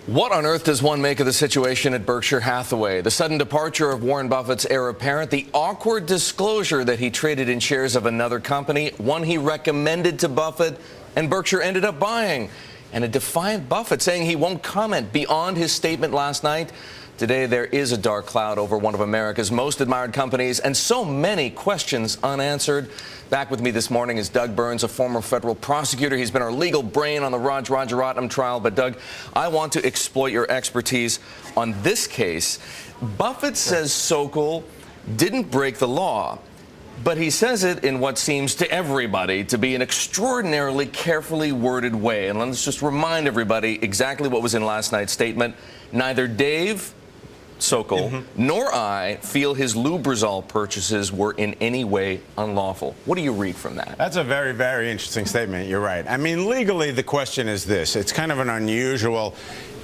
What on earth does one make of the situation at Berkshire Hathaway? The sudden departure of Warren Buffett's heir apparent, the awkward disclosure that he traded in shares of another company, one he recommended to Buffett, and Berkshire ended up buying. And a defiant Buffett saying he won't comment beyond his statement last night. Today, there is a dark cloud over one of America's most admired companies, and so many questions unanswered. Back with me this morning is Doug Burns, a former federal prosecutor. He's been our legal brain on the Roger Rajaratnam trial. But, Doug, I want to exploit your expertise on this case. Buffett says Sokol didn't break the law, but he says it in what seems to everybody to be an extraordinarily carefully worded way. And let's just remind everybody exactly what was in last night's statement. Neither Dave Sokol nor I feel his Lubrizol purchases were in any way unlawful. What do you read from that? That's a very, very interesting statement. You're right. I mean, legally, the question is this. It's kind of an unusual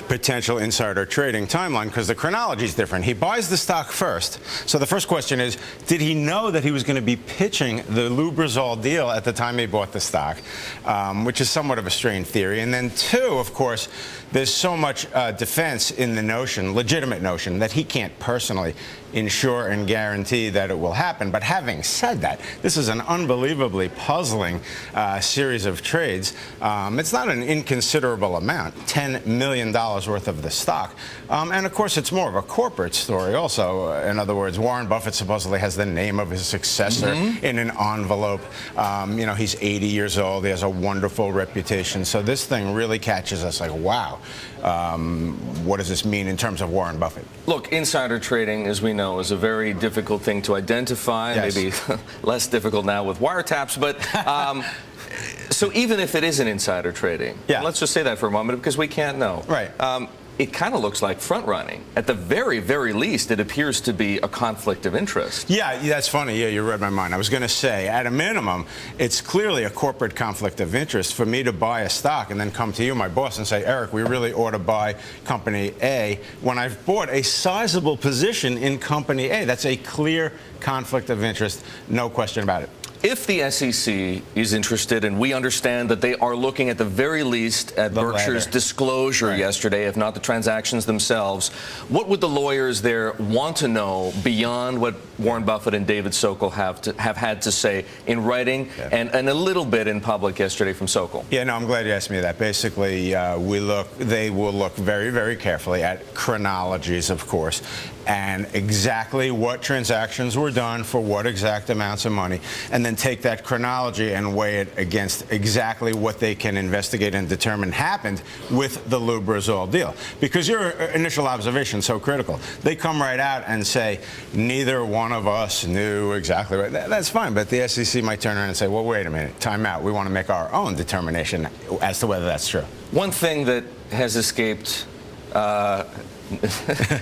potential insider trading timeline because the chronology is different. He buys the stock first. So the first question is, did he know that he was going to be pitching the Lubrizol deal at the time he bought the stock, which is somewhat of a strange theory. And then two, of course, there's so much defense in the notion, legitimate notion, that he can't personally ensure and guarantee that it will happen. But having said that, this is an unbelievably puzzling series of trades. It's not an inconsiderable amount, $10 million worth of the stock. And of course, it's more of a corporate story also. In other words, Warren Buffett supposedly has the name of his successor in an envelope. You know, he's 80 years old. He has a wonderful reputation. So this thing really catches us like, wow, what does this mean in terms of Warren Buffett? Look, insider trading, as we know, is a very difficult thing to identify. Yes. Maybe less difficult now with wiretaps. But so even if it is an insider trading, let's just say that for a moment because we can't know. Right. It kind of looks like front running. At the very, very least, it appears to be a conflict of interest. Yeah, that's funny. Yeah, you read my mind. I was going to say, at a minimum, it's clearly a corporate conflict of interest for me to buy a stock and then come to you, my boss, and say, Eric, we really ought to buy company A when I've bought a sizable position in company A. That's a clear conflict of interest, no question about it. If the SEC is interested, and we understand that they are looking at the very least at Berkshire's disclosure yesterday, if not the transactions themselves, what would the lawyers there want to know beyond what Warren Buffett and David Sokol have had to say in writing and a little bit in public yesterday from Sokol? Yeah, no, I'm glad you asked me that. Basically, they will look very, very carefully at chronologies, of course, and exactly what transactions were done for what exact amounts of money, and then take that chronology and weigh it against exactly what they can investigate and determine happened with the Lubrizol deal. Because your initial observation is so critical. They come right out and say, neither one of us knew exactly what. That's fine, but the SEC might turn around and say, well, wait a minute, time out. We want to make our own determination as to whether that's true. One thing that has escaped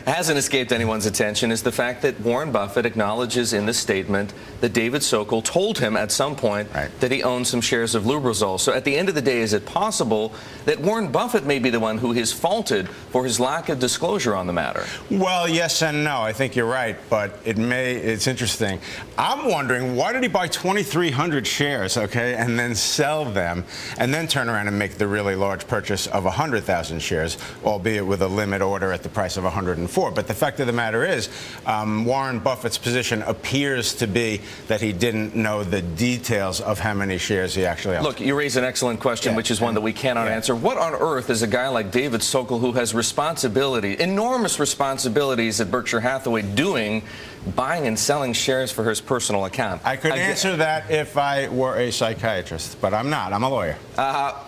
hasn't escaped anyone's attention is the fact that Warren Buffett acknowledges in the statement that David Sokol told him at some point that he owned some shares of Lubrizol. So at the end of the day, is it possible that Warren Buffett may be the one who is faulted for his lack of disclosure on the matter? Well, yes and no. I think you're right, but it's interesting. I'm wondering, why did he buy 2,300 shares, and then sell them, and then turn around and make the really large purchase of 100,000 shares, albeit with a limit order at the price of 104. But the fact of the matter is, Warren Buffett's position appears to be that he didn't know the details of how many shares he actually owned. Look, you raise an excellent question, which is one that we cannot answer. What on earth is a guy like David Sokol, who has responsibility, enormous responsibilities at Berkshire Hathaway, doing buying and selling shares for his personal account? I could answer that if I were a psychiatrist, but I'm not. I'm a lawyer.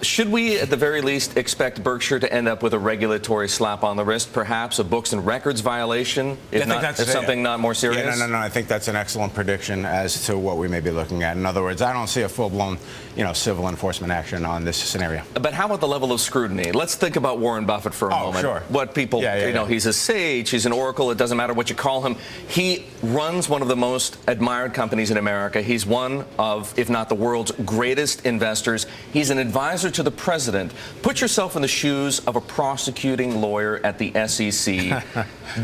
Should we, at the very least, expect Berkshire to end up with a regulatory slap on the wrist, perhaps a books and records violation, if something not more serious? Yeah, no. I think that's an excellent prediction as to what we may be looking at. In other words, I don't see a full-blown, civil enforcement action on this scenario. But how about the level of scrutiny? Let's think about Warren Buffett for a moment. Sure. What people, he's a sage, he's an oracle, it doesn't matter what you call him. He runs one of the most admired companies in America. He's one of, if not the world's greatest investors. He's an advisor to the president. Put yourself in the shoes of a prosecuting lawyer at the SEC.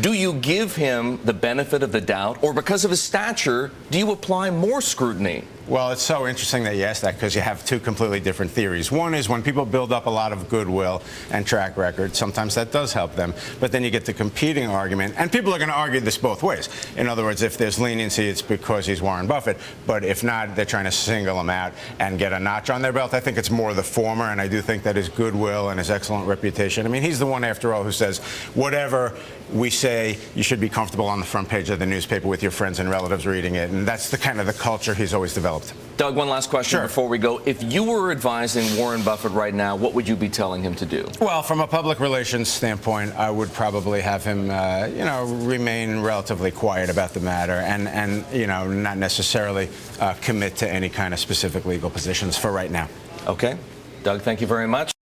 Do you give him the benefit of the doubt, or because of his stature, do you apply more scrutiny? Well, it's so interesting that you asked that because you have two completely different theories. One is when people build up a lot of goodwill and track record, sometimes that does help them. But then you get the competing argument, and people are going to argue this both ways. In other words, if there's leniency, it's because he's Warren Buffett. But if not, they're trying to single him out and get a notch on their belt. I think it's more the former, and I do think that his goodwill and his excellent reputation. I mean, he's the one, after all, who says whatever we say, you should be comfortable on the front page of the newspaper with your friends and relatives reading it. And that's the kind of the culture he's always developed. Doug, one last question before we go. If you were advising Warren Buffett right now, what would you be telling him to do? Well, from a public relations standpoint, I would probably have him, remain relatively quiet about the matter and not necessarily commit to any kind of specific legal positions for right now. Okay. Doug, thank you very much.